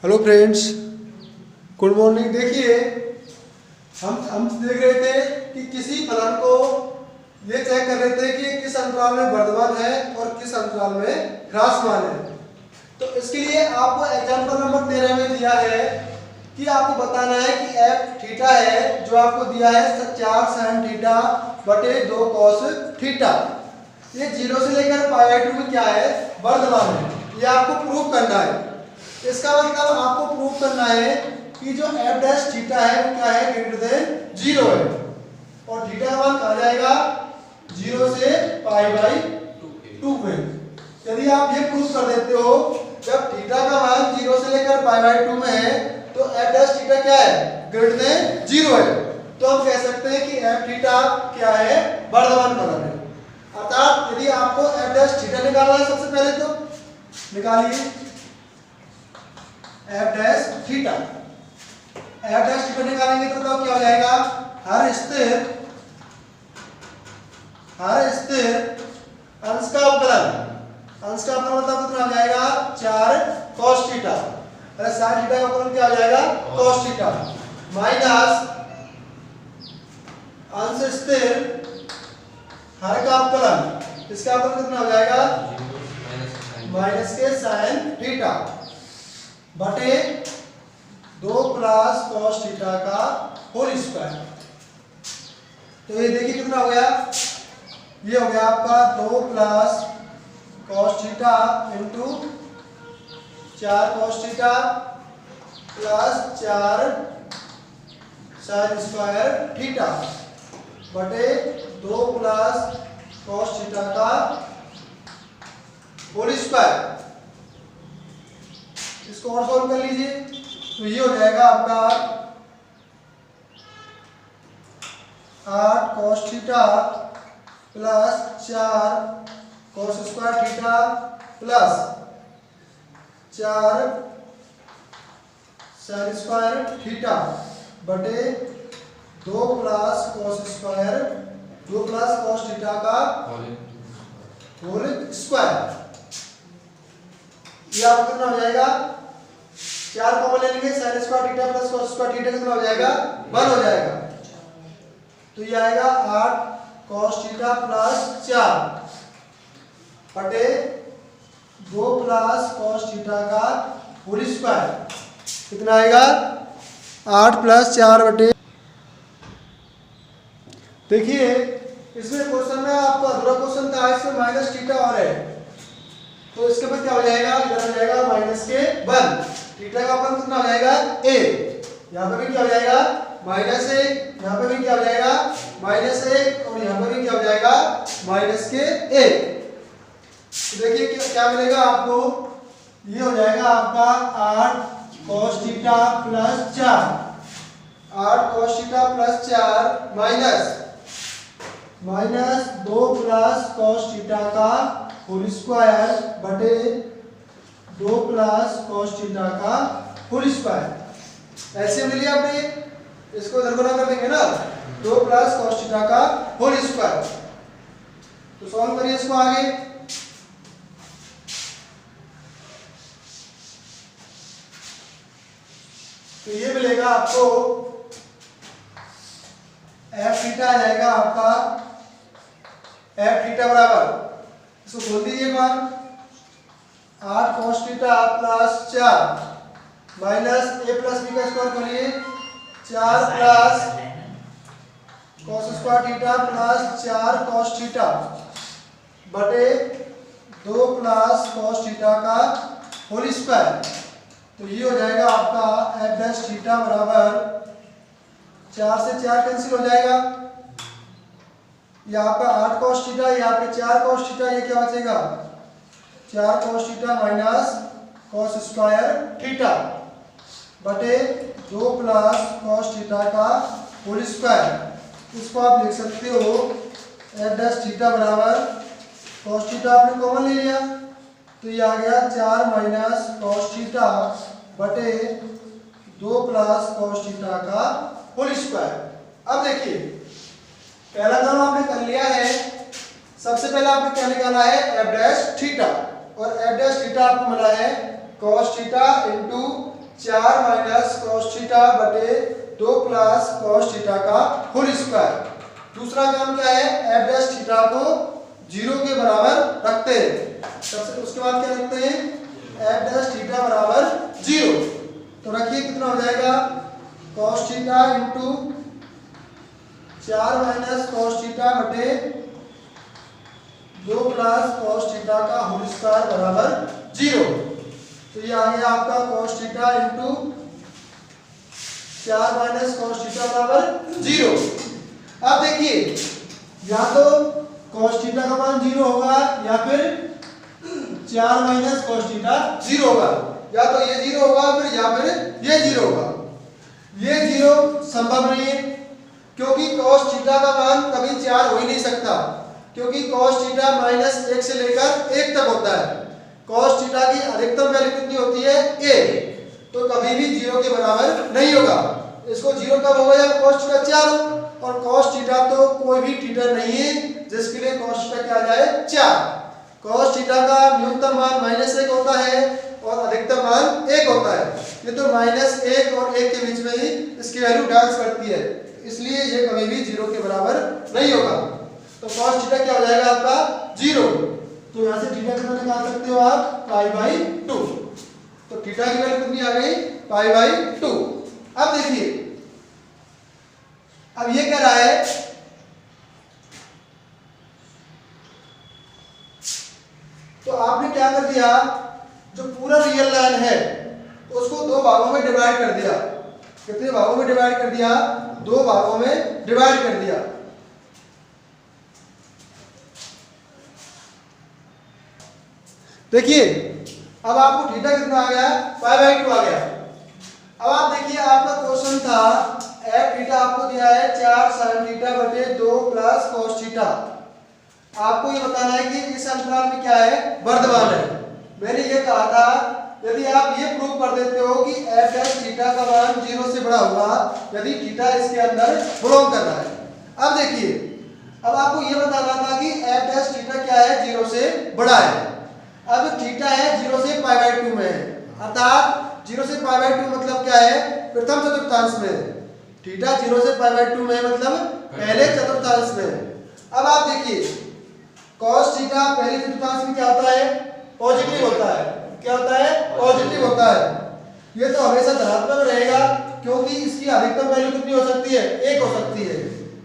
Hello friends, good morning. देखिए, हम देख रहे थे कि किसी फलन को ये चेक कर रहे थे कि किस अंतराल में वर्धमान है और किस अंतराल में ह्रासमान है। तो इसके लिए आपको एग्जांपल नंबर 13 में दिया है कि आपको बताना है कि एफ थीटा है जो आपको दिया है 4 sin थीटा बटे 2 cos थीटा। ये 0 से लेकर π/2 में क्या है, वर्धमान है। ये आपको प्रूव करना है। इसका मतलब आपको प्रूव करना है कि जो एफ डैश थीटा है वो क्या है, ग्रेटर देन 0 है। और थीटा का मान कहा जाएगा 0 से π/2 में। यदि आप ये प्रूव कर देते हो, जब थीटा का मान 0 से लेकर π/2 में है तो एफ डैश थीटा क्या है, ग्रेटर देन 0 है। तो हम कह सकते हैं कि एफ थीटा क्या है, वर्धमान फलन है। अर्थात यदि आपको एफ डैश थीटा निकालना है, सबसे पहले तो निकालिए F dash theta. F dash theta निकालेंगे तो क्या हो जाएगा, हर स्थिर अंश का अवकलन मतलब कितना हो जाएगा 4 cos थीटा। अरे sin थीटा का अवकलन क्या हो जाएगा, cos थीटा माइनस अंश स्थिर हर का अवकलन, इसका अवकलन कितना हो जाएगा माइनस के sin थीटा बटे 2 प्लस cos थीटा का होल स्क्वायर। तो ये देखिए कितना हो गया, ये हो गया आपका 2 plus cos theta into 4 cos theta plus 4 sin square theta बटे 2 प्लस cos थीटा का होल स्क्वायर। इसको और सॉल्व कर लीजिए तो ये हो जाएगा आपका 8 cos theta plus 4 cos square theta plus 4 sin square theta बटे 2 प्लस cos थीटा का होल स्क्वायर। ये आपको कितना हो जाएगा, 4 कॉमन ले लेंगे, sin square theta plus cos square theta कितना हो जाएगा, 1 हो जाएगा। तो ये आएगा 8 cos थीटा प्लस 4 बटे 2 प्लस cos थीटा का होल स्क्वायर कितना आएगा 8 प्लस 4 बटे। देखिए इसमें क्वेश्चन में आपका अधूरा क्वेश्चन था, इसमें माइनस थीटा और है तो इसके बाद क्या हो जाएगा, इधर हो जाएगा माइनस के 1। थीटा का अपन कितना हो जाएगा a, यहाँ पे भी क्या हो जाएगा माइनस 1, यहाँ पे भी क्या हो जाएगा माइनस 1 और यहाँ पे भी क्या हो जाएगा माइनस के 1। तो देखिए क्या मिलेगा आपको, ये हो जाएगा आपका 8 cos theta plus 4, 8 cos theta plus 4 minus 2 plus cos theta का होल स्क्वायर बटे 2 प्लस cos थीटा का होल स्क्वायर। ऐसे मिली आपने, इसको इधर गुणा कर देंगे ना, 2 प्लस cos थीटा का होल स्क्वायर। तो सॉल्व करिए इसको आगे। तो ये मिलेगा आपको एफ थीटा आ जाएगा आपका, एफ थीटा बराबर, इसको खोल दीजिए एक बार, 8 cos theta plus 4 minus a plus b का स्क्वायर करिए, 4 plus cos square theta plus 4 cos theta बटे 2 प्लस cos थीटा का होल स्क्वायर। तो ये हो जाएगा आपका एफ डैश थीटा बराबर 4 से 4 कैंसिल हो जाएगा, ये आपका 8 cos थीटा, ये आपके 4 cos थीटा, ये क्या बचेगा 4 cos theta minus cos square theta बटे 2 प्लस cos थीटा का होल स्क्वायर। इसको आप लिख सकते हो एफ डैश थीटा बराबर, cos थीटा आपने कॉमन ले लिया तो ये आ गया 4 माइनस cos थीटा बटे 2 प्लस cos थीटा का होल स्क्वायर। अब देखिए पहला काम आपने कर लिया है, सबसे पहले आपने क्या निकाला है एफ डैश थीटा, और एफ डैश थीटा आपको मिला है cos theta into 4 minus cos theta बटे 2 प्लस कॉस थीटा का होल स्क्वायर। दूसरा काम क्या है, एफ डैश थीटा को 0 के बराबर रखते हैं। सबसे उसके बाद क्या रखते हैं, एफ डैश थीटा बराबर 0। तो रखिए कितना हो जाएगा, cos theta into 4 minus cos theta बटे 2 प्लस कॉस थीटा का होल स्क्वायर बराबर 0। तो ये आ गया आपका cos theta into 4 minus cos theta बराबर 0। अब देखिए या तो कॉस थीटा का मान 0 होगा या फिर 4 माइनस कॉस थीटा 0 होगा, या तो ये 0 होगा फिर या फिर ये 0 होगा। ये 0 संभव नहीं है क्योंकि कॉस थीटा का मान कभी 4 हो ही नहीं सकता, क्योंकि कॉस थीटा -1 से लेकर 1 तक होता है। कॉस थीटा की अधिकतम वैल्यू कितनी होती है, 1, तो कभी भी 0 के बराबर नहीं होगा। इसको 0 कब होगा जब कॉस थीटा 4 हो, और कॉस थीटा तो कोई भी थीटा नहीं है जिसके लिए कॉस थीटा क्या आ जाए 4। कॉस थीटा का न्यूनतम मान -1 होता है और अधिकतम मान 1 होता है। ये तो -1 और 1 के बीच में ही इसकी वैल्यू डांस करती है, इसलिए ये कभी भी 0 के बराबर नहीं होगा। तो कॉस थीटा क्या हो जाएगा आपका 0। तो यहाँ से थीटा कितना निकाल सकते हो आप, π/2। तो थीटा की वैल्यू कितनी आ गई, π/2। अब देखिए अब ये कह रहा है तो आपने क्या कर दिया, जो पूरा रियल लाइन है उसको 2 भागों में डिवाइड कर दिया। कितने भागों में डिवाइड कर दिया, 2 भागों में डिवाइड कर दिया। देखिए अब आपको थीटा कितना आ गया, π/2 आ गया। अब आप देखिए आपका क्वेश्चन था एफ थीटा आपको दिया है 4 sin थीटा बटे 2 प्लस cos थीटा। आपको ये बताना है कि इस अंतराल में क्या है, वर्धमान है। मैंने ये कहा था यदि आप ये प्रूव कर देते हो कि एफ डैश थीटा का मान 0 से बड़ा होगा यदि थीटा इसके अंदर बिलोंग कर रहा है। अब देखिए अब आपको ये बताना था कि एफ डैश थीटा क्या है, 0 से बड़ा है। अब थीटा है 0 से π/2 में है, अर्थात 0 से π/2 मतलब क्या है, प्रथम चतुर्थांश में। थीटा 0 से π/2 में मतलब पहले चतुर्थांश में। अब आप देखिए cos थीटा पहले चतुर्थांश में क्या होता है, पॉजिटिव होता है। क्या होता है, पॉजिटिव होता है। ये तो हमेशा धनात्मक रहेगा क्योंकि इसकी अधिकतम वैल्यू कितनी हो सकती है, 1 हो सकती है।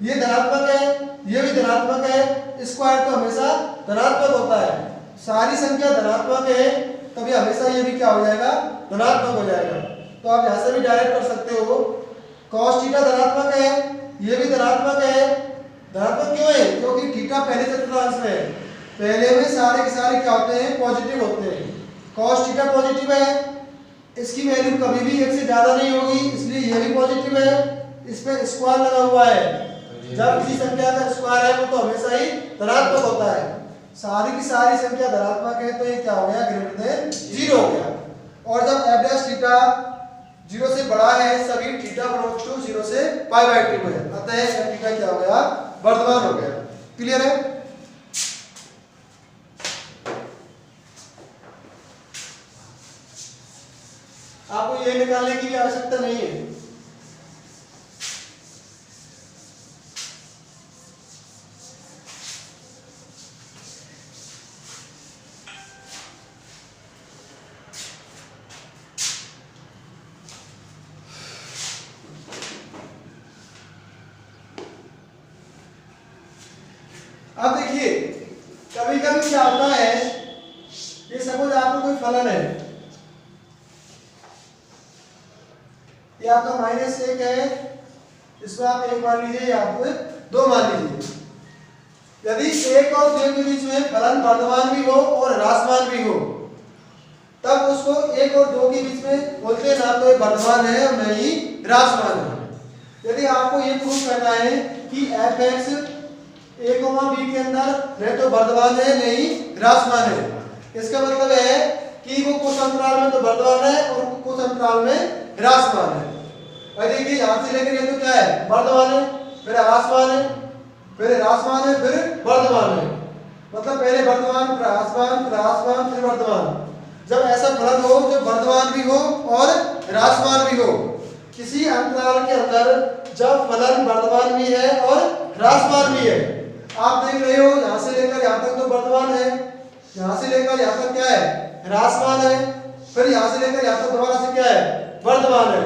ये धनात्मक है, ये भी धनात्मक है, स्क्वायर तो हमेशा धनात्मक होता है। सारी संख्या धनात्मक है तभी हमेशा ये भी क्या हो जाएगा, धनात्मक हो जाएगा। तो आप यहां से भी डायरेक्ट कर सकते हो, cos थीटा धनात्मक है, ये भी धनात्मक है। धनात्मक क्यों है, क्योंकि थीटा पहले चतुर्थांश में है, पहले में सारे के सारे क्या होते हैं, पॉजिटिव होते हैं। cos थीटा पॉजिटिव है, इसकी वैल्यू कभी भी 1 से ज्यादा नहीं होगी, इसलिए ये भी पॉजिटिव है। इस पे स्क्वायर लगा हुआ है, जब किसी संख्या का स्क्वायर है वो तो हमेशा ही धनात्मक होता है। सारी की सारी संख्या धनात्मक है तो ये क्या हो गया, ग्रेटर देन 0 हो गया। और जब एफ डैश थीटा 0 से बड़ा है सभी थीटा बिलोंग्स टू 0 से π/2 में, अतः एफ थीटा क्या हो गया, वर्धमान हो गया। क्लियर है। आपको ये निकालने की भी आवश्यकता नहीं है। अब देखिए कभी कभी क्या होता है, ये सपोज आपको कोई फलन है, ये आपका -1 है, इसमें आप 1 मान लीजिए या आप 2 मान लीजिए। यदि 1 और 2 के बीच में फलन वर्धमान भी हो और ह्रासमान भी हो तब उसको 1 और 2 के बीच में बोलते हैं ना तो ये वर्धमान है और न ही ह्रासमान है। यदि आपको ये प्रूव करना है कि f(x) a, b के अंदर न तो वर्धमान है न ही ह्रासमान है, इसका मतलब है कि वो कुछ अंतराल में तो वर्धमान है और कुछ अंतराल में ह्रासमान है। और देखिए यहां से लेकर ये तो क्या है, वर्धमान है, फिर ह्रासमान है, फिर ह्रासमान है, फिर वर्धमान है। मतलब पहले वर्धमान, फिर ह्रासमान, फिर ह्रासमान, फिर वर्धमान। जब ऐसा फलन हो जो वर्धमान भी हो और ह्रासमान भी हो। किसी अंतराल के अंदर जब फलन वर्धमान भी है और ह्रासमान भी है, आप देख रहे हो यहां से लेकर यहां तक तो वर्धमान है, यहां से लेकर यहां तक क्या है, ह्रासमान है, फिर यहां से लेकर यहां तक दोबारा से क्या है, वर्धमान है।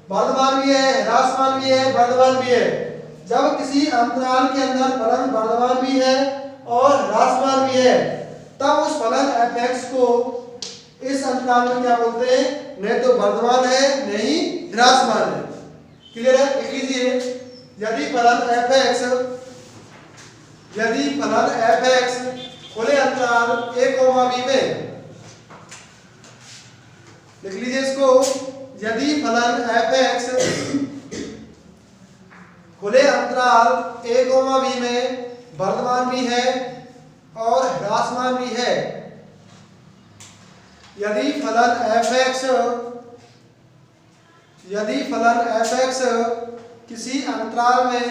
वर्धमान भी है, ह्रासमान भी है, वर्धमान भी है। जब किसी अंतराल के अंदर फलन वर्धमान भी है और ह्रासमान भी है, तब उस फलन f(x) को इस अंतराल में क्या बोलते हैं, नहीं तो वर्धमान है नहीं ह्रासमान है। क्लियर है? लिख लीजिए, यदि फलन f(x) खुले अंतराल a, b में, लिख लीजिए इसको, यदि फलन f(x) खुले अंतराल a, b में वर्धमान भी है और ह्रासमान भी है, यदि फलन f(x) किसी अंतराल में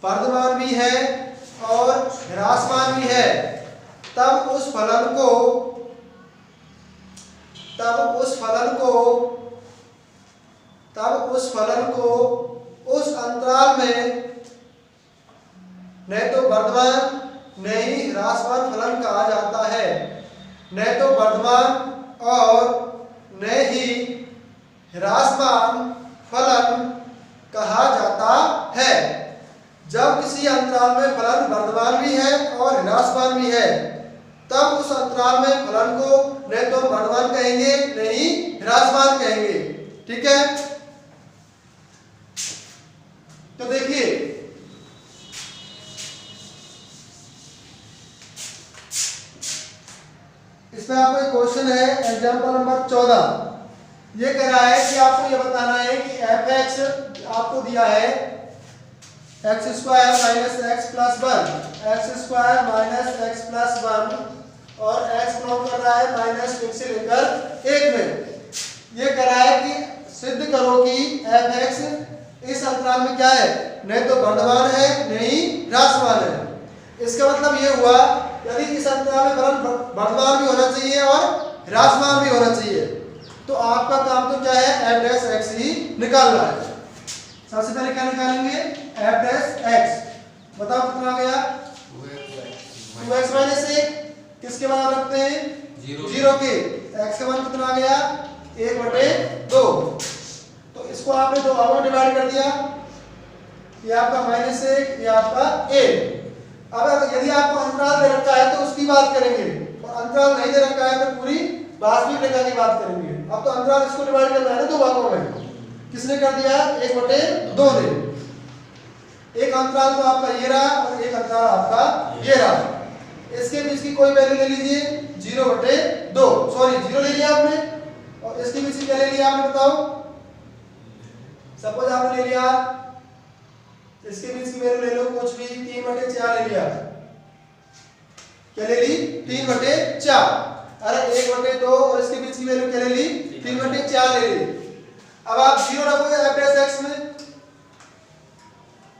वर्धमान भी है और ह्रासमान भी है, तब उस फलन को उस अंतराल में नहीं तो वर्धमान नहीं ह्रासमान फलन कहा जाता है। नहीं तो वर्धमान और न ही ह्रासमान फलन कहा जाता है। जब किसी अंतराल में फलन वर्धमान भी है और ह्रासमान भी है, तब उस अंतराल में फलन को नहीं तो वर्धमान कहेंगे नहीं ह्रासमान कहेंगे। ठीक है? तो देखिए, इसमें आपको एक क्वेश्चन है, एग्जांपल नंबर 14। ये कह रहा है कि आपको ये बताना है कि f(x) आपको दिया है x² माइनस x प्लस 1 और x प्लॉट कर रहा है -1 से लेकर 1 में। ये कह रहा है कि सिद्ध करो कि f(x) इस अंतराल में क्या है, नहीं तो वर्धमान है नहीं ह्रासमान है। इसका मतलब ये हुआ, यदि इस अंतराल में फलन वर्धमान भी होना चाहिए और ह्रासमान भी होना चाहिए, तो आपका काम तो क्या है, f(x) ही निकालना है। सबसे पहले क्या निकालेंगे, f(x). बताओ कितना आ गया, 2x माइनस 1 किसके बराबर रखते हैं, 0 के। x का मान कितना आ गया, 1/2। तो इसको आपने दो भागों में डिवाइड कर दिया, ये आपका -1, ये आपका a। अब यदि आपको अंतराल दे रखा है तो उसकी बात करेंगे, और अंतराल नहीं दे रखा है तो पूरी वास्तविक रेखा की बात करेंगे। अब तो अंतराल इसको डिवाइड करना है ना दो भागों में, किसने कर दिया, 1/2 ने। एक अंतराल तो आपका ये रहा और एक अंतराल आपका ये रहा। इसके बीच की कोई वैल्यू ले लीजिए, 0/2, सॉरी 0 ले लिया आपने, और इसके बीच की क्या ले लिया आपने, बताओ। सपोज आपने ले लिया, इसके बीच की वैल्यू ले लो कुछ भी, 3/4 ले लिया। क्या ले ली, 3/4। अरे 1/2 और इसके बीच की वैल्यू क्या ले ली, 3/4 ले ली। अब आप 0 रखोगे f(x) में,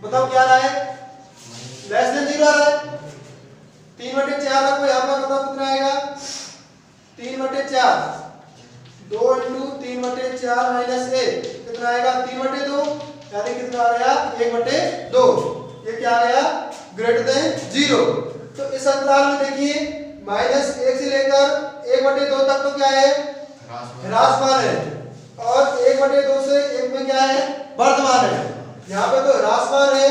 बताओ क्या रहा है, <0 आ रहा है। 3/4 रखो यहाँ पर, बताओ कितना आएगा, 3/4। 2 × 3/4 माइनस 1 कितना आएगा, 3/2, यानी कितना आ गया, 1/2। ये क्या आ गया, >0। तो इस अंतराल में देखिए -1 से लेकर 1/2 तक तो क्या है, ह्रासमान है, और 1/2 से 1 में क्या है, वर्धमान है। यहाँ पे तो ह्रासमान है,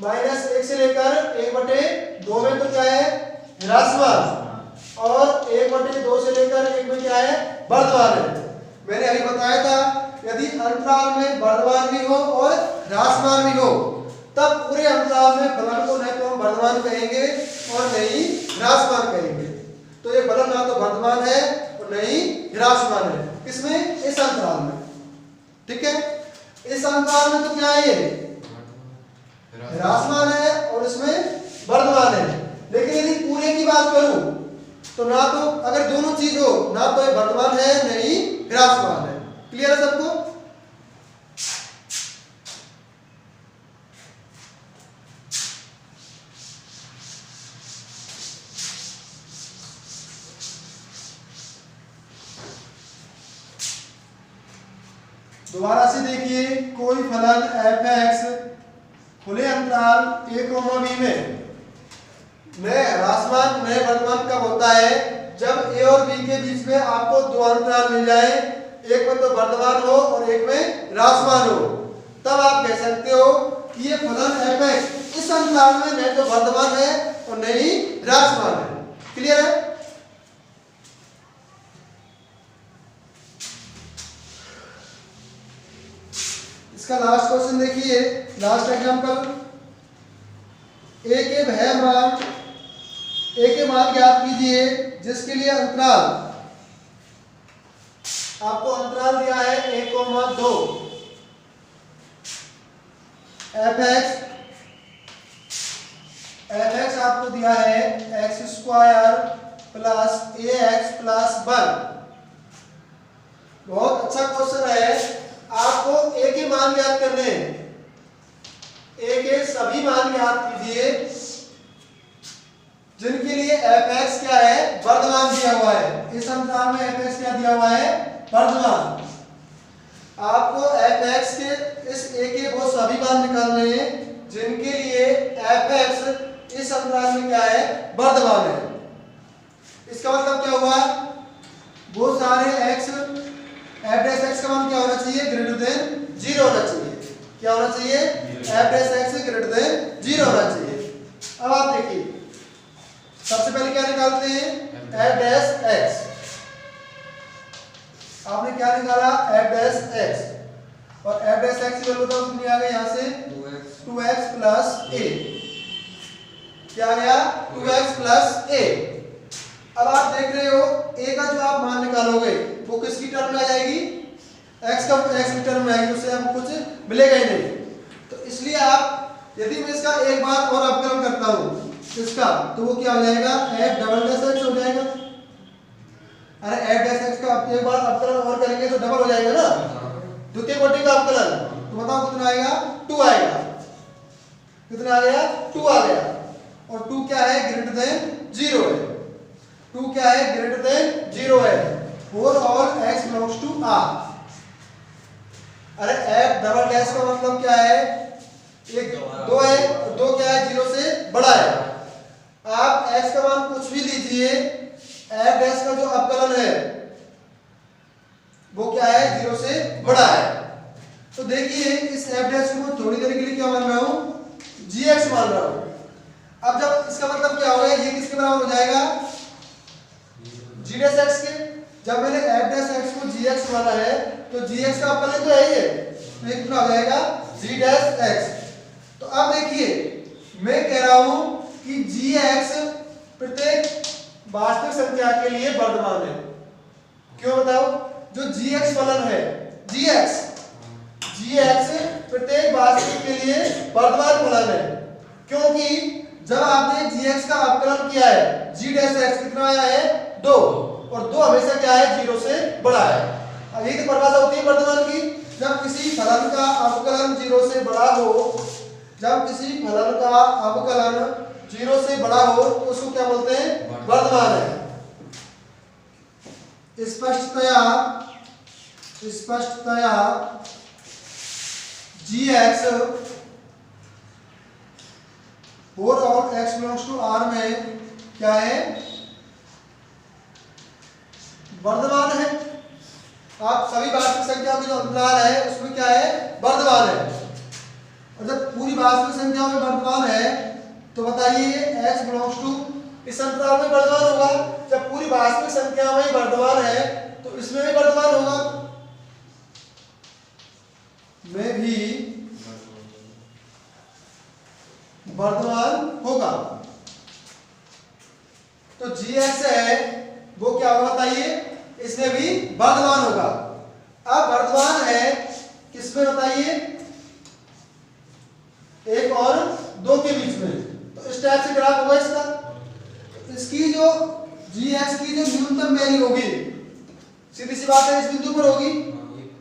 -1 से लेकर 1/2 में तो क्या है, ह्रासमान, और 1/2 से लेकर 1 में क्या है, वर्धमान है। मैंने अभी बताया था, यदि अंतराल में वर्धमान भी हो और ह्रासमान भी हो, तब पूरे अंतराल में फलन को नहीं तो हम वर्धमान कहेंगे और नहीं ह्रासमान कहेंगे। तो ये फलन ना तो वर्धमान है और नहीं ह्रासमान है, किसमें, इस अंतराल में। ठीक है? इस अंतराल में तो क्या है, ये ह्रासमान है और इसमें वर्धमान है। लेकिन यदि पूरे की बात करूं तो ना तो, अगर दोनों चीज हो, ना तो ये वर्धमान है नहीं ह्रासमान है। क्लियर है सबको? दोबारा से देखिए, कोई फलन f(x) खुले अंतराल a, b में ह्रासमान नए वर्तमान कब होता है? जब a और b के बीच में आपको दो अंतराल मिल जाए, एक में तो वर्तमान हो और एक में ह्रासमान हो, तब आप कह सकते हो कि ये फलन f(x) इस अंतराल में न तो वर्तमान है और न ही ह्रासमान है। क्लियर है? इसका लास्ट क्वेश्चन देखिए, लास्ट एग्जांपल, ए के मान ज्ञात कीजिए जिसके लिए अंतराल, आपको अंतराल दिया है 1,2, f(x) आपको दिया है x² प्लस ax प्लस 1। बहुत अच्छा क्वेश्चन है। आपको a के मान ज्ञात करने हैं, a के सभी मान ज्ञात कीजिए जिनके लिए f(x) क्या है? वर्तमान दिया हुआ है। इस अंतराल में f(x) क्या दिया हुआ है? वर्तमान। आपको f(x) के इस a के वो सभी मान निकालने हैं जिनके लिए f(x) इस अंतराल में क्या है? वर्तमान है। इसका मतलब क्या हुआ? वो सारे x, f(x) का मान क्या होना चाहिए? ग्रेटर देन 0 होना चाहिए। क्या होना चाहिए? f(x) ग्रेटर देन 0 होना चाहिए। अब आप देखिए, सबसे पहले क्या निकालते हैं? f(x). आपने क्या निकाला? f(x) और f(x) की वैल्यू तो कितनी आ गई? यहाँ से 2x प्लस a। क्या आ गया? 2x plus a। अब आप देख रहे हो a का जो आप मान निकालोगे वो किसकी टर्म में आ जाएगी? x का x की टर्म में आएगी, उससे आपको कुछ मिलेगा ही नहीं। तो इसलिए आप, यदि मैं इसका एक बार और अवकलन करता हूँ इसका, तो वो क्या हो जाएगा? f(x) हो जाएगा। अरे f(x) का एक बार अवकलन और करेंगे तो डबल हो जाएगा ना, द्वितीय कोटि का अवकलन। तो बताओ कितना आएगा? 2 आएगा। कितना आ गया? 2 आ गया। और 2 क्या है? ग्रेटर देन 0 है। 2 क्या है? ग्रेटर देन 0 है। For all x belongs to R। अरे f(" का मतलब क्या है? एक 2 है, 2 क्या है? 0 से बड़ा है। आप x का मान कुछ भी लीजिए, f' का जो अवकलन है वो क्या है? 0 से बड़ा है। तो देखिए, इस f' को थोड़ी देर के लिए क्या मान रहा हूं? gx मान रहा हूं। अब जब इसका मतलब क्या होगा? ये किसके बराबर हो जाएगा? g' के। जब मैंने f' को gx माना है तो gx का अवकलन तो है ही है, तो ये कितना हो जाएगा? g'। तो अब देखिए, मैं कह रहा हूं कि gx प्रत्येक वास्तविक संख्या के लिए वर्तमान है। क्यों बताओ? जो gx फलन है, gx प्रत्येक वास्तविक के लिए वर्तमान फलन है, क्योंकि जब आपने gx का अवकलन किया है, g' कितना आया है? 2, और 2 हमेशा क्या है? 0 से बड़ा है। अब ये तो परिभाषा होती है वर्तमान की। जब किसी फलन का अवकलन 0 से बड़ा हो, जब किसी फलन का अवकलन 0 से बड़ा हो तो उसको क्या बोलते हैं? वर्तमान है। स्पष्टतया gx और x belongs to R में क्या है? वर्तमान है। आप सभी वास्तविक संख्याओं के जो अंतराल है उसमें क्या है? वर्तमान है। और जब पूरी वास्तविक संख्याओं में वर्तमान है तो बताइए x belongs to इस अंतराल में वर्तमान होगा। जब पूरी वास्तविक संख्या में वर्तमान है तो इसमें भी वर्तमान होगा, में भी वर्तमान होगा। तो gx है वो क्या होगा बताइए? इसमें भी वर्तमान होगा। अब वर्तमान है किसमें बताइए? 1 और 2 के बीच में। तो इस टाइप से ग्राफ होगा इसका। इसकी जो gx की जो न्यूनतम वैल्यू होगी, सीधी सी बात है, इस बिंदु पर होगी।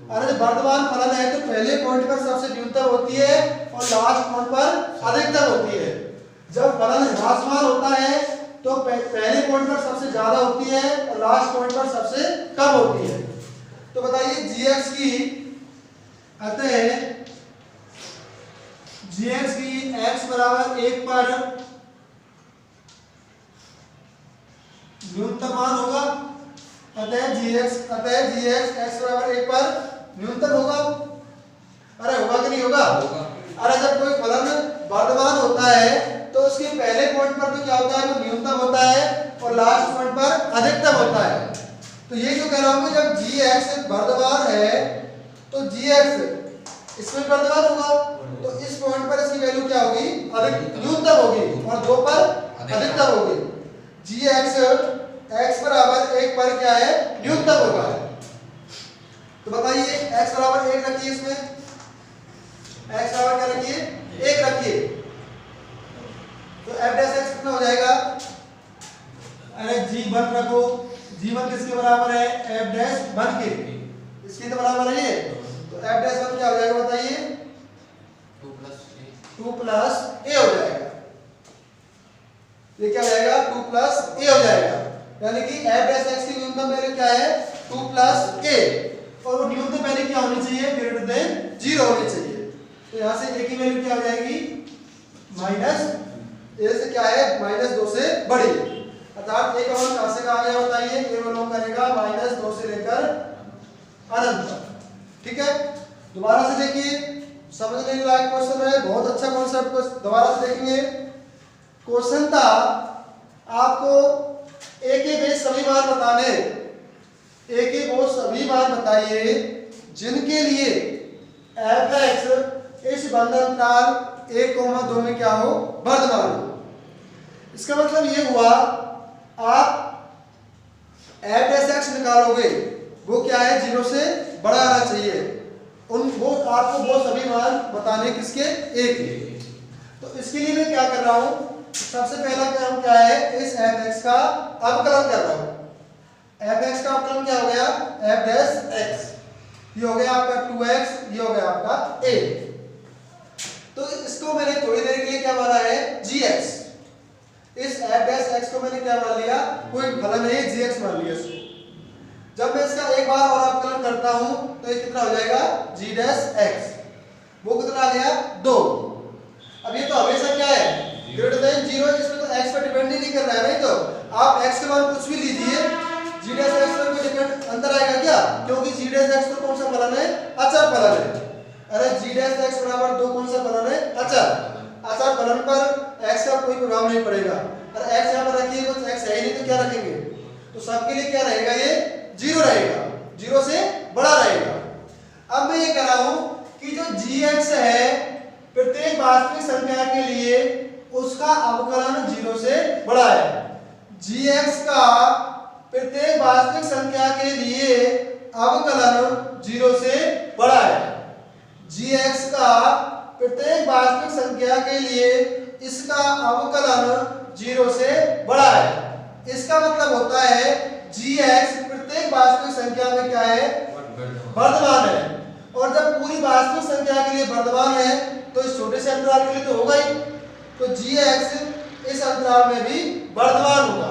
अरे जब वर्तमान फलन है तो पहले पॉइंट पर सबसे न्यूनतम होती है और लास्ट पॉइंट पर अधिकतम होती है। जब फलन ह्रासमान होता है तो पहले पॉइंट पर सबसे ज्यादा होती है और लास्ट पॉइंट पर सबसे कम होती है। तो बताइए gx की अतः gx की x बराबर 1 पर न्यूनतम मान होगा। अतः gx x बराबर 1 पर न्यूनतम होगा। अरे होगा कि नहीं होगा? अरे जब कोई फलन वर्धमान होता है तो उसके पहले पॉइंट पर तो क्या होता है, वो न्यूनतम होता है और लास्ट पॉइंट पर अधिकतम होता है। तो ये जो कह रहा हूं कि जब gx वर्धमान है तो gx इसमें वर्धमान होगा, तो इस पॉइंट पर इसकी वैल्यू क्या होगी, न्यूनतम होगी और 2 पर अधिकतम होगी। gx x बराबर 1 पर क्या है, न्यूनतम होगा। तो बताइए x बराबर 1 रखिए, इसमें x बराबर क्या रखिए, 1 रखिए, तो f डैश x कितना हो जाएगा, अरे g1 रखो, g1 किसके बराबर है, f डैश 1 के, इसके तो बराबर है ये, तो f डैश 1 क्या हो जाएगा बताइए, 2 प्लस a हो जाएगा। ये क्या हो जाएगा, 2 प्लस a हो जाएगा, यानी कि f डैश x की न्यूनतम वैल्यू क्या है, 2 प्लस a, और वो न्यूनतम वैल्यू क्या होनी चाहिए, ग्रेटर देन 0 होनी चाहिए। तो यहाँ से a की वैल्यू क्या हो जाएगी, माइनस a से क्या है, -2 से बड़ी, अर्थात a का मान कहां से कहां गया बताइए, a बिलोंग करेगा -2 से लेकर अनंत तक। ठीक है, दोबारा से देखिए, समझने लायक क्वेश्चन है, बहुत अच्छा कॉन्सेप्ट को दोबारा से देखेंगे। क्वेश्चन था आपको a के वे सभी मान बताने, a के वो सभी मान बताइए जिनके लिए f(x) इस बंधन काल 1,2 में क्या हो, वर्धमान हो। इसका मतलब ये हुआ आप f(x) निकालोगे, वो क्या है, 0 से बड़ा आना चाहिए, वो आपको वो सभी मान बताने किसके, एक के। तो इसके लिए मैं क्या कर रहा हूं, सबसे पहला काम क्या है, इस f(x) का अवकलन कर रहा हूं। f(x) का अवकलन क्या हो गया, f डैश x, ये हो गया आपका 2x, ये हो गया आपका a। तो इसको मैंने थोड़ी देर के लिए क्या माना है, gx, इस f डैश x को मैंने क्या मान लिया, कोई फलन है gx मान लिया इसको। जब मैं इसका एक बार और अवकलन करता हूं तो ये कितना हो जाएगा, g डैश x, वो कितना आ गया, 2। अब ये तो हमेशा क्या है, ग्रेटर देन 0, इसमें तो x पर डिपेंड ही नहीं कर रहा है, नहीं तो आप x के मान कुछ भी लीजिए, g डैश x पर कोई डिपेंड अंतर आएगा क्या, क्योंकि g डैश x तो कौन सा फलन है, अचर फलन है। अरे g डैश x बराबर 2 कौन सा फलन है, अचर फलन पर x का कोई प्रभाव नहीं पड़ेगा। अरे x यहां पर रखिए, कुछ x है ही नहीं तो क्या रखेंगे, तो सबके लिए क्या रहेगा, ये 0 रहेगा, 0 से बड़ा रहेगा। अब मैं ये कह रहा हूं कि जो gx है प्रत्येक वास्तविक संख्या के लिए उसका अवकलन 0 से बड़ा है। gx का प्रत्येक वास्तविक संख्या के लिए अवकलन 0 से बड़ा है। gx का प्रत्येक वास्तविक संख्या के लिए इसका अवकलन 0 से बड़ा है। इसका मतलब होता है gx प्रत्येक वास्तविक संख्या में क्या है, वर्धमान है, और जब पूरी वास्तविक संख्या के लिए वर्धमान है तो इस छोटे से अंतराल के लिए तो होगा ही, तो gx इस अंतराल में भी वर्धमान होगा।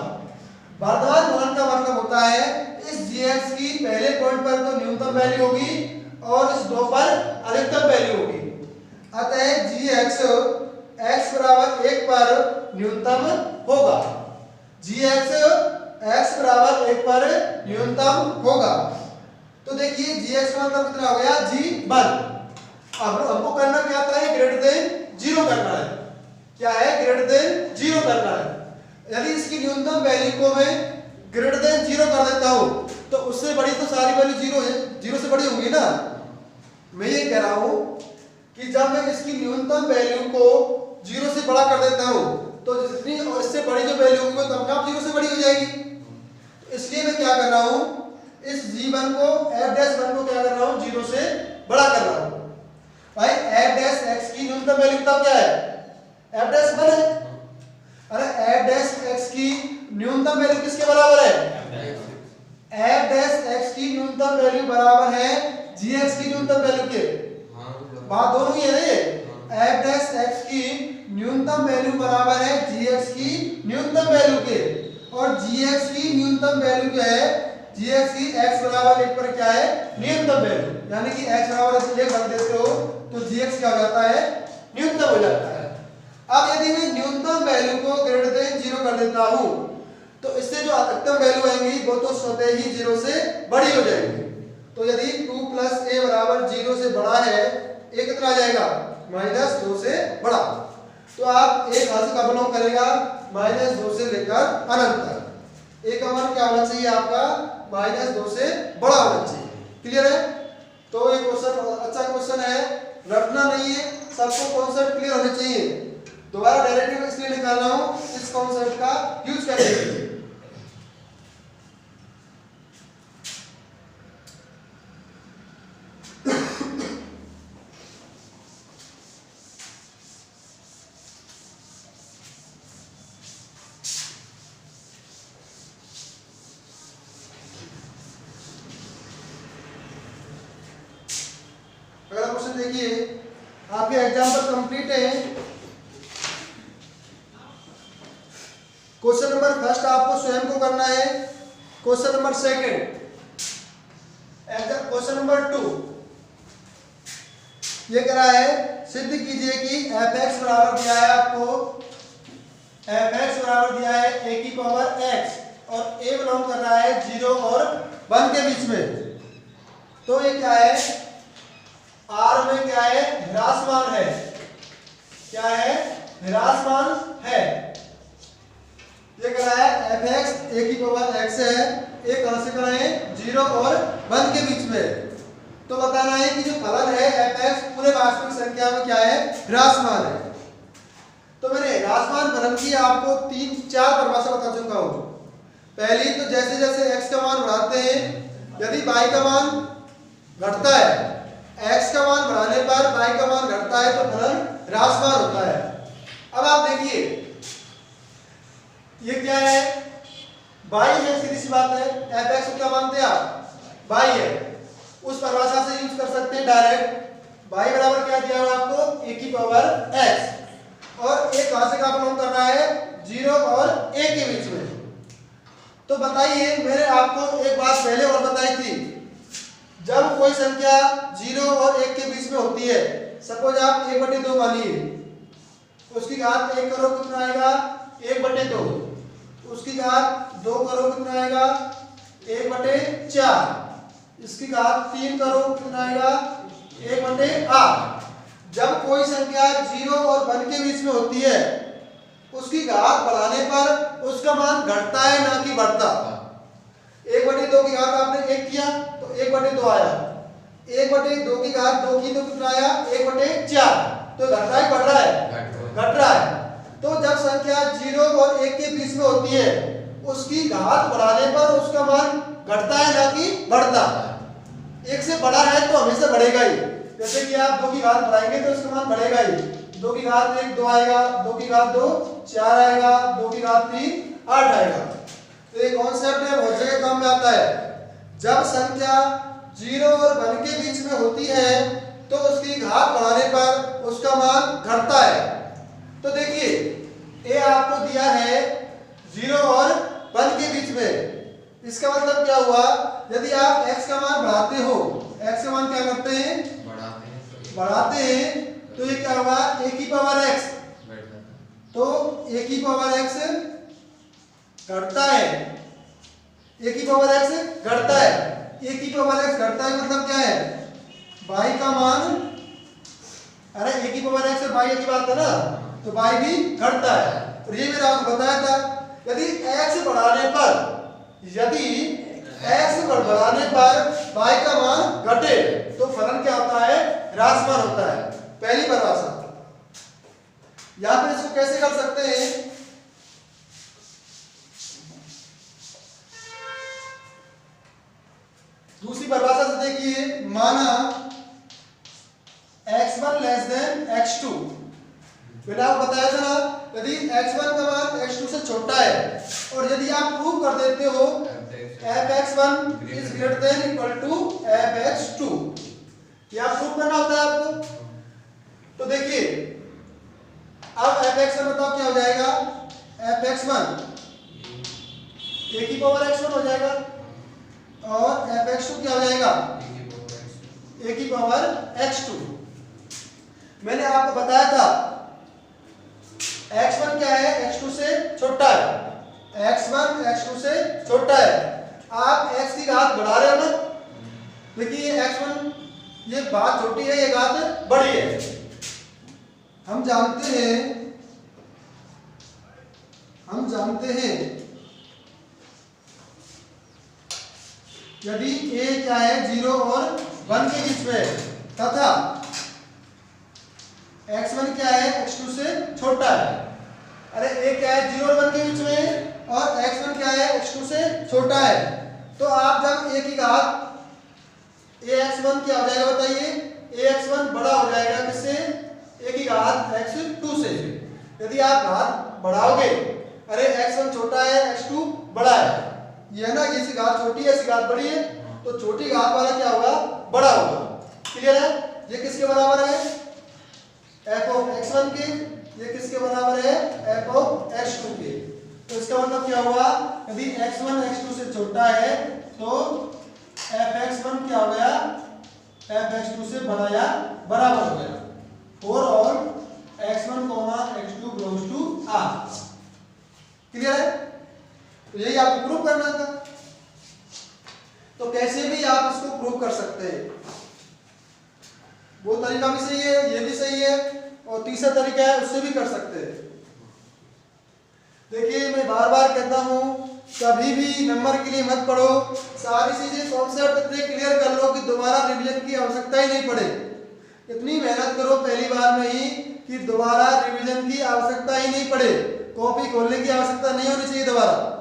वर्धमान फलन का मतलब होता है इस gx की पहले पॉइंट पर तो न्यूनतम वैल्यू होगी और इस 2 पर अधिकतम वैल्यू होगी। अतः gx x बराबर 1 पर न्यूनतम होगा, gx x बराबर 1 पर न्यूनतम होगा। तो देखिए gx का मतलब कितना हो गया, g1। अब हमको करना क्या था, ग्रेटर देन 0 करना है, क्या है, ग्रेटर देन 0 करना है। यदि इसकी न्यूनतम वैल्यू को मैं ग्रेटर देन 0 कर देता हूं तो उससे बड़ी तो सारी वैल्यू 0 है, 0 से बड़ी होगी ना। मैं ये कह रहा हूं कि जब मैं इसकी न्यूनतम वैल्यू को 0 से बड़ा कर देता हूं तो जितनी इससे बड़ी जो वैल्यू होगी वो तब आप 0 से बड़ी हो जाएगी। तो इसलिए मैं क्या कर रहा हूं, इस g1 को f'1 को क्या कर रहा हूं, 0 से बड़ा कर रहा हूं। भाई f'(x) की न्यूनतम वैल्यू तब क्या है, f'1 है। अरे f'(x) की न्यूनतम वैल्यू किसके बराबर है, f'(x) की न्यूनतम वैल्यू बराबर है gx की न्यूनतम वैल्यू के। बात दोनों ही है ना, ये f'(x) की न्यूनतम वैल्यू बराबर है gx की न्यूनतम वैल्यू के, और gx की न्यूनतम वैल्यू क्या है, gx की x बराबर 1 पर क्या है, न्यूनतम वैल्यू। यानी कि x बराबर 1 रख देते हो तो gx क्या हो जाता है, न्यूनतम हो जाता है। अब यदि मैं न्यूनतम वैल्यू को ग्रेटर देन 0 कर देता हूं तो इससे जो अधिकतम वैल्यू आएंगी वो तो स्वतः ही 0 से बड़ी हो जाएगी। तो यदि 2 + a बराबर 0 से बड़ा है, a कितना आ जाएगा, -2 से बड़ा। तो आप एक हाथ से कब बिलोंग करेगा, -2 से लेकर अनंत तक। a का मान क्या होना चाहिए आपका, -2 से बड़ा होना चाहिए। क्लियर है। तो ये क्वेश्चन अच्छा क्वेश्चन है, रटना नहीं है, सबको कॉन्सेप्ट क्लियर होने चाहिए। दोबारा डायरेक्टिव इसलिए निकाल रहा हूं इस कॉन्सेप्ट का यूज करने के लिए। अगला क्वेश्चन देखिए, आपके एग्जाम्पल कंप्लीट है। क्वेश्चन नंबर फर्स्ट आपको स्वयं को करना है। Question number second, question number 2 ये कह रहा है, सिद्ध कीजिए कि f(x) बराबर दिया है आपको, f(x) बराबर दिया है a की पावर x और a बिलोंग कर रहा है 0 और 1 के बीच में। तो ये क्या है, r में क्या है, ह्रासमान है। क्या है, ह्रासमान है। ये कह रहा है f(x) a की पावर x है, a कहां से कहां है, 0 और 1 के बीच में। तो बताना है कि जो फलन है f(x) पूरे वास्तविक संख्या में क्या है, ह्रासमान है। तो मैंने ह्रासमान फलन की आपको 3-4 परिभाषा बता चुका हूं। पहली तो जैसे जैसे x का मान बढ़ाते हैं, यदि y का मान घटता है, x का मान बढ़ाने पर y का मान घटता है तो फलन ह्रासमान होता है। अब आप देखिए ये क्या है, y है, सीधी सी बात है। f(x) को क्या मानते हैं आप, y है। उस परिभाषा से यूज कर सकते हैं डायरेक्ट। y बराबर क्या दिया हुआ आपको, a की पावर x और a कहां से कहां बिलोंग कर रहा है, 0 और 1 के बीच में। तो बताइए, मैंने आपको एक बात पहले और बताई थी, जब कोई संख्या 0 और 1 के बीच में होती है, सपोज आप 1/2 मानिए, उसकी घात 1 करो कितना आएगा, 1/2। उसकी घात 2 करो कितना आएगा, 1/4। इसकी घात 3 करो कितना आएगा, 1/8। जब कोई संख्या 0 और 1 के बीच में होती है, उसकी घात बढ़ाने पर उसका मान घटता है ना कि बढ़ता। 1/2 की घात आपने 1 किया तो 1/2 आया, 1/2 की घात 2 की तो कितना आया, 1/4। तो घट रहा है, बढ़ रहा है, घट रहा है। तो जब संख्या 0 और 1 के बीच में होती है, उसकी घात बढ़ाने पर उसका मान घटता है ना कि बढ़ता। 1 से बड़ा है तो हमेशा बढ़ेगा ही। जैसे कि आप 2 की घात बढ़ाएंगे तो उसका मान बढ़ेगा ही। 2 की घात 1 2 आएगा, 2 की घात 2 4 आएगा, 2 की घात 3 8 आएगा। तो ये कॉन्सेप्ट है, बहुत जगह काम में आता है। जब संख्या 0 और 1 के बीच में होती है तो उसकी घात बढ़ाने पर उसका मान घटता है। तो देखिए ये आपको दिया है 0 और 1 के बीच में। इसका मतलब क्या हुआ, यदि आप x का मान बढ़ाते हो, x का मान क्या करते हैं, बढ़ाते हैं, तो ये क्या हुआ, a की पावर x, तो a की पावर x घटता है, a की पावर x घटता है। a की पावर x घटता है मतलब क्या है, y का मान, अरे a की पावर x और y की बात है ना, तो y भी घटता है। और ये मैंने आपको बताया था, यदि x बढ़ाने पर, यदि x बढ़ाने पर y का मान घटे तो फलन क्या होता है, ह्रासमान होता है। पहली परिभाषा। यहां पर इसको कैसे कर सकते हैं, दूसरी परिभाषा से देखिए, माना x1 > x2। मैंने आपको बताया था ना, यदि x1 का मान x2 से छोटा है और यदि आप प्रूव कर देते हो f(x1) = f(x2), क्या प्रूव करना होता है आपको। तो देखिए अब f(x1) बताओ क्या हो जाएगा, f(x1) a की पावर x1 हो जाएगा और f(x2) क्या हो जाएगा, a a की पावर x2। मैंने आपको बताया था x1 क्या है, x2 से छोटा है, x1 x2 से छोटा है। आप x की घात बढ़ा रहे हो ना, देखिए x1 ये बात छोटी है, ये घात बड़ी है। हम जानते हैं यदि a क्या है 0 और 1 के बीच में तथा x1 क्या है x2 से छोटा है। अरे a क्या है 0 और 1 के बीच में और x1 क्या है x2 से छोटा है, तो आप जब a की घात ax1 क्या हो जाएगा बताइए, ax1 बड़ा हो जाएगा किससे, a की घात x2 से। यदि आप घात बढ़ाओगे, अरे x1 छोटा है x2 बड़ा है, ये ना कि इसकी घात छोटी है इसकी घात बड़ी है, तो छोटी घात वाला क्या होगा, बड़ा होगा। क्लियर है? ये किसके बराबर है, f ऑफ x1 के, ये किसके बराबर है, f ऑफ x2 के। तो इसका मतलब क्या हुआ, यदि x1 x2 से छोटा है तो fx1 क्या हो गया, fx2 से बड़ा या बराबर हो गया। For all x1, x2 belongs to R। Clear है? तो यही आपको प्रूव करना था। तो कैसे भी आप इसको प्रूव कर सकते हैं, वो तरीका भी सही है, ये भी सही है, और तीसरा तरीका है उससे भी कर सकते हैं। देखिए मैं बार बार कहता हूं, कभी भी नंबर के लिए मत पढ़ो, सारी चीजें कॉन्सेप्ट इतने क्लियर कर लो कि दोबारा रिवीजन की आवश्यकता ही नहीं पड़े। इतनी मेहनत करो पहली बार में ही कि दोबारा रिवीजन की आवश्यकता ही नहीं पड़े, कॉपी खोलने की आवश्यकता नहीं होनी चाहिए दोबारा।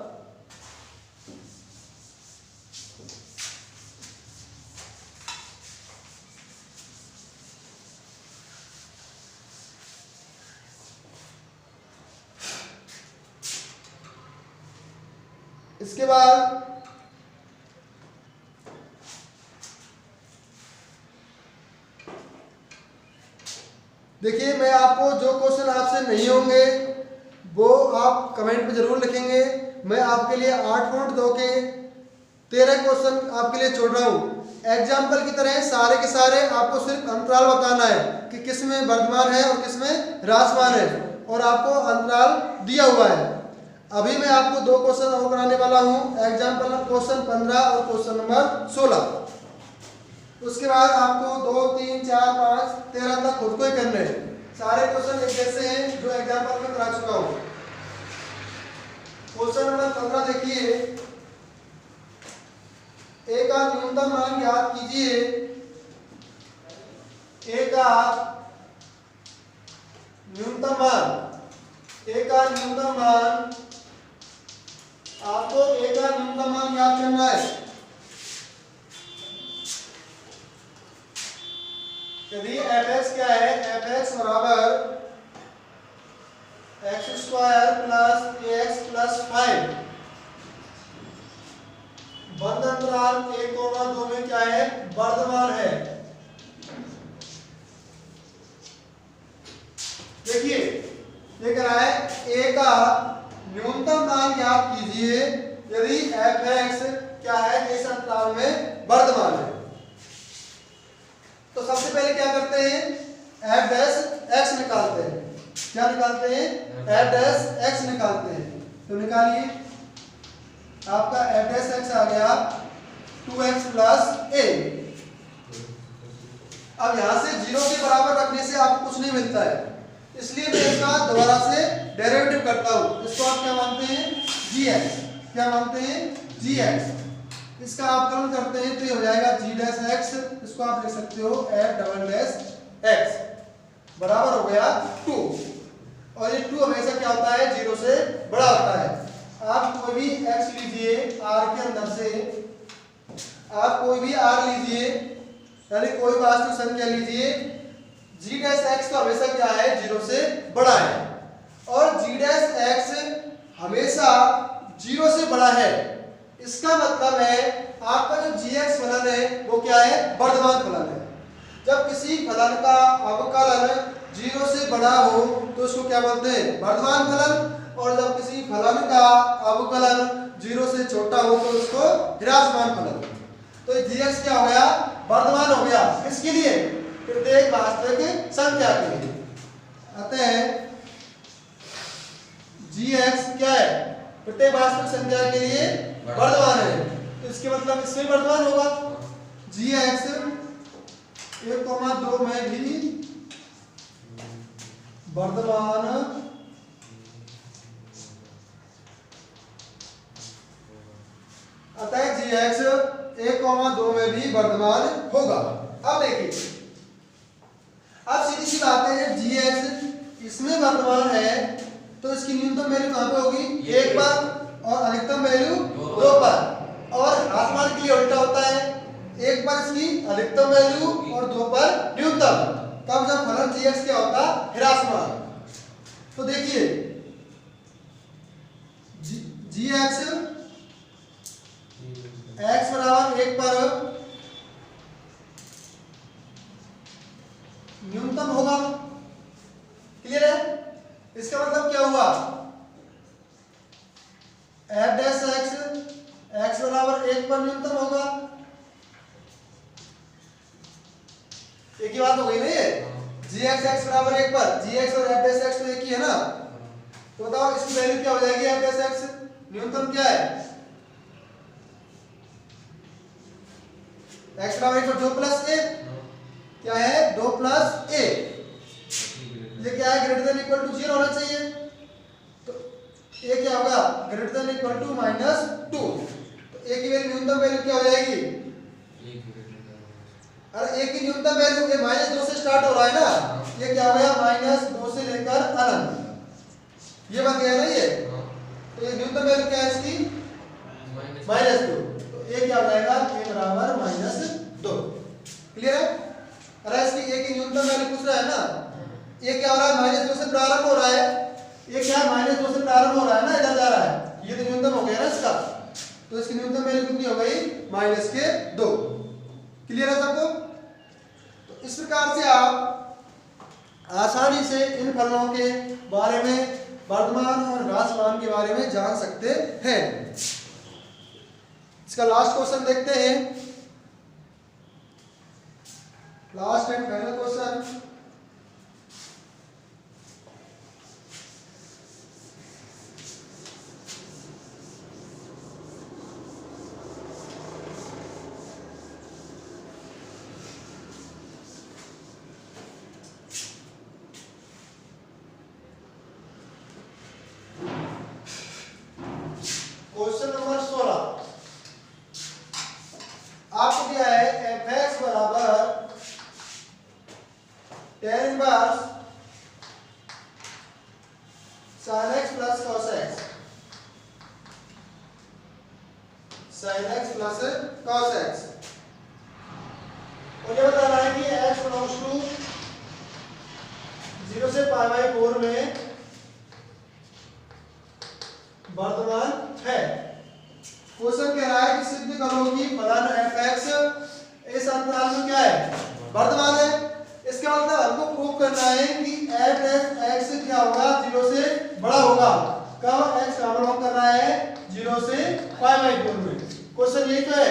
इसके बाद देखिए मैं आपको जो क्वेश्चन आपसे नहीं होंगे वो आप कमेंट में जरूर लिखेंगे। मैं आपके लिए 8 पॉइंट दो के 13 क्वेश्चन आपके लिए छोड़ रहा हूँ। एग्जाम्पल की तरह सारे के सारे आपको सिर्फ अंतराल बताना है कि किस में वर्धमान है और किस में ह्रासमान है, और आपको अंतराल दिया हुआ है। अभी मैं आपको 2 क्वेश्चन और कराने वाला हूँ, एग्जाम्पल क्वेश्चन 15 और क्वेश्चन नंबर 16। उसके बाद आपको 2, 3, 4, 5, 13 तक खुद को ही करने हैं। सारे क्वेश्चन एक जैसे हैं जो एग्जाम्पल में करा चुका हूँ। क्वेश्चन नंबर 15 देखिए, ए का न्यूनतम मान ज्ञात कीजिए। ए का न्यूनतम मान आपको ए का न्यूनतम मान ज्ञात करना है। यदि fx क्या है, fx बराबर x² प्लस ax प्लस 5, बंद अंतराल 1,2 में क्या है, वर्धमान है। देखिए ये कह रहा है a का न्यूनतम मान ज्ञात कीजिए यदि fx क्या है, इस अंतराल में वर्धमान है। तो सबसे पहले क्या करते हैं, f डैश x निकालते हैं। क्या निकालते हैं, f डैश x निकालते हैं। तो निकालिए, आपका f डैश x आ गया 2x प्लस a। अब यहां से 0 के बराबर रखने से आपको कुछ नहीं मिलता है, इसलिए मैं इसका दोबारा से डेरिवेटिव करता हूं। इसको आप क्या मानते हैं, gx। क्या मानते हैं, gx। इसका अवकलन करते हैं तो ये हो जाएगा g डैश x। इसको आप लिख सकते हो f डबल डैश x बराबर हो गया 2। और ये 2 हमेशा क्या होता है, 0 से बड़ा होता है। आप कोई भी x लीजिए r के अंदर से, आप कोई भी r लीजिए, यानी कोई वास्तविक संख्या लीजिए, g डैश x तो हमेशा क्या है, 0 से बड़ा है। और g डैश x हमेशा 0 से बड़ा है। इसका मतलब है आपका जो gx फलन है वो क्या है, वर्धमान फलन है। जब किसी फलन का अवकलन 0 से बड़ा हो तो उसको क्या बोलते हैं, वर्धमान फलन। और जब किसी फलन का अवकलन 0 से छोटा हो तो उसको ह्रासमान फलन। तो gx क्या हो गया, वर्धमान हो गया। किसके लिए? प्रत्येक वास्तविक संख्या के लिए। अतः gx क्या है? प्रत्येक वास्तविक संख्या के लिए वर्धमान है। तो इसके मतलब इसमें वर्धमान होगा। gx 1,2 में भी वर्धमान अतः gx 1,2 में भी वर्धमान होगा। अब देखिए, अब सीधी सी बात है, gx इसमें वर्तमान है तो इसकी न्यूनतम वैल्यू कहां पे होगी? 1 पर और अधिकतम वैल्यू 2 पर। और ह्रासमान के लिए उल्टा होता है, 1 पर इसकी अधिकतम वैल्यू और 2 पर न्यूनतम। तब जब फलन gx क्या होता? ह्रासमान। तो देखिए gx x बराबर 1 पर न्यूनतम होगा। क्लियर है? इसका मतलब क्या हुआ? f डैश x बराबर 1 पर न्यूनतम होगा। एक ही बात हो गई ना ये? gx x बराबर 1 पर, gx और f डैश x तो एक ही है ना। तो बताओ इसकी वैल्यू क्या हो जाएगी? f डैश x न्यूनतम क्या है? x बराबर 1 पर 2 प्लस a क्या है? 2 प्लस a। ये क्या है? ग्रेटर देन इक्वल टू 0 होना चाहिए। तो a क्या होगा? Greater than equal to -2। तो a की वैल्यू न्यूनतम वैल्यू क्या हो जाएगी? अरे a की न्यूनतम वैल्यू ये -2 से स्टार्ट हो रहा है ना, ये क्या हो गया? -2 से लेकर अनंत। ये बन गया ना ये। तो ये न्यूनतम वैल्यू क्या है इसकी? -2। तो a क्या हो जाएगा? a बराबर -2। क्लियर है? अरे इसकी a की न्यूनतम वैल्यू पूछ रहा है ना, ये क्या हो रहा है? -2 से प्रारंभ हो रहा है। ये क्या -2 से प्रारंभ हो रहा है ना, इधर जा रहा है। ये तो न्यूनतम हो गया ना इसका। तो इसकी न्यूनतम वैल्यू कितनी हो गई? -2। क्लियर है सबको? तो इस प्रकार से आप आसानी से इन फलनों के बारे में, वर्धमान और ह्रासमान के बारे में जान सकते हैं। इसका लास्ट क्वेश्चन देखते हैं। Last and final question. Question number 16 आपको दिया है fx बराबर tan inverse sin x plus cos x, sin x plus cos x। और ये बता रहा है कि x बिलोंग्स टू 0 से π/4 में वर्धमान है। क्वेश्चन कह रहा है कि सिद्ध करो कि फलन fx इस अंतराल में क्या है? वर्धमान है। इसका मतलब हमको प्रूव करना है कि f डैश x क्या होगा? 0 से बड़ा होगा। कब? x का बिलोंग कर रहा है 0 से π/4 में। क्वेश्चन ये तो है,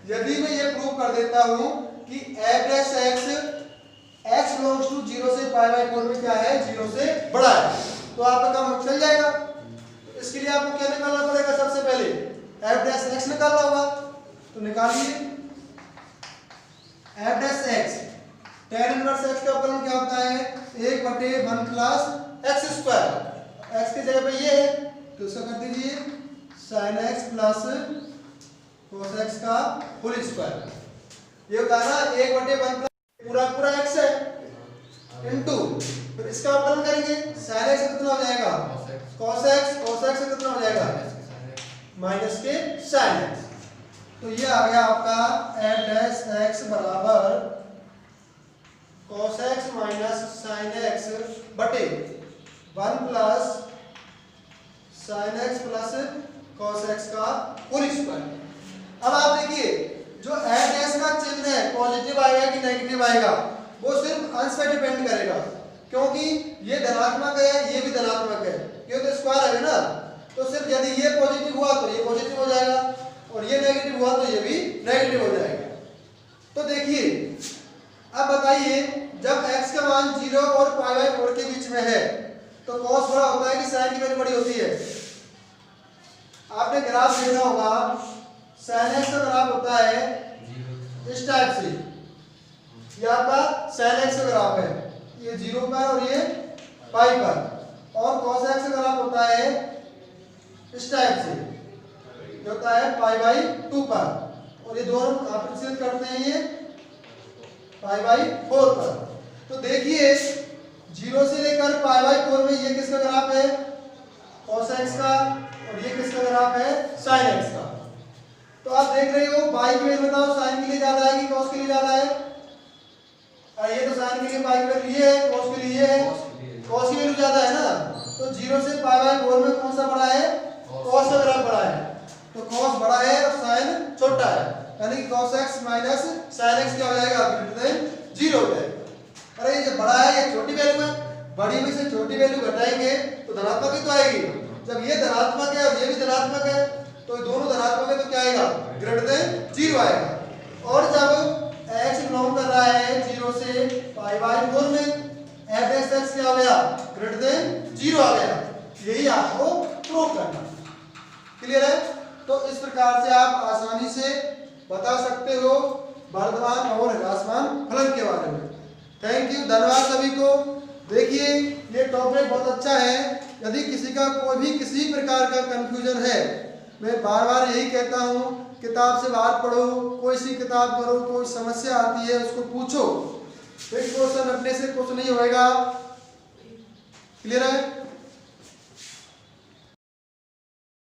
यदि मैं ये प्रूव कर देता हूं कि f dash x belongs to 0 से π/4 में क्या है? 0 से बड़ा है, तो आपका काम चल जाएगा। इसके लिए आपको क्या निकालना पड़ेगा? सबसे पहले f डैश x निकालना होगा। तो निकालिए f dash x, tan inverse x का फलन क्या होता है? 1/1 प्लस x स्क्वायर। x की जगह पे ये है तो इसका कर दीजिए sin x plus cos x का होल स्क्वायर। ये होता है ना 1/1 प्लस पूरा पूरा x है इनटू, फिर इसका फलन करेंगे sin x कितना हो जाएगा? cos x कितना हो जाएगा? माइनस के sin x। तो ये आ गया आपका f डैश x बराबर cos x minus sin x बटे 1 plus sin x plus cos x का होल स्क्वायर। अब आप देखिए जो f डैश का चिन्ह है पॉजिटिव आएगा कि नेगेटिव आएगा, वो सिर्फ अंश पे डिपेंड करेगा, क्योंकि ये धनात्मक है, ये भी धनात्मक है, क्योंकि तो स्क्वायर है ना। तो सिर्फ यदि ये पॉजिटिव हुआ तो ये पॉजिटिव हो जाएगा, और ये नेगेटिव हुआ तो ये भी नेगेटिव हो जाएगा। तो देखिए अब बताइए, जब x का मान 0 और π/4 के बीच में है तो cos बड़ा होता है कि sin की वैल्यू बड़ी होती है? आपने ग्राफ देखा होगा, sin x का ग्राफ होता है इस टाइप से, ये आपका sin x का ग्राफ है, ये 0 पर और ये पाई पर, और cos x का ग्राफ होता है इस टाइप से, जो होता है π/2 पर, और ये दोनों आप प्रतिशत करते हैं ये π/4 पर। तो देखिए 0 से लेकर π/4 में ये किसका ग्राफ है? cos x का, और ये किसका ग्राफ है? sin x का। तो आप देख रहे हो y की वैल्यू बताओ, sin के लिए ज्यादा है कि cos के लिए ज्यादा है? ये तो sin के लिए y की वैल्यू ये है, cos के लिए ये है, cos की वैल्यू ज्यादा है ना। तो 0 से π/4 में कौन सा बड़ा है? cos का ग्राफ बड़ा है। तो cos बड़ा है और sin छोटा है, यानी कि cos x minus sin x क्या हो जाएगा? ग्रेटर देन 0 हो जाएगा। अरे ये जो बड़ा है ये छोटी वैल्यू है, बड़ी में से छोटी वैल्यू घटाएंगे तो धनात्मक ही तो आएगी। जब ये धनात्मक है और ये भी धनात्मक है तो ये दोनों धनात्मक है तो क्या आएगा? ग्रेटर देन 0 आएगा। और जब x बिलोंग कर रहा है 0 से π/4 में, f(x) क्या हो गया? ग्रेटर देन 0 आ गया। यही आपको प्रूव करना। क्लियर है? तो इस प्रकार से आप आसानी से बता सकते हो वर्धमान और ह्रासमान फलन के बारे में। थैंक यू, धन्यवाद सभी को। देखिए ये टॉपिक बहुत अच्छा है। यदि किसी का कोई भी किसी प्रकार का कंफ्यूजन है, मैं बार बार यही कहता हूँ, किताब से बाहर पढ़ो, कोई सी किताब करो, कोई समस्या आती है उसको पूछो, फिर क्वेश्चन रखने से कुछ नहीं होएगा। क्लियर है?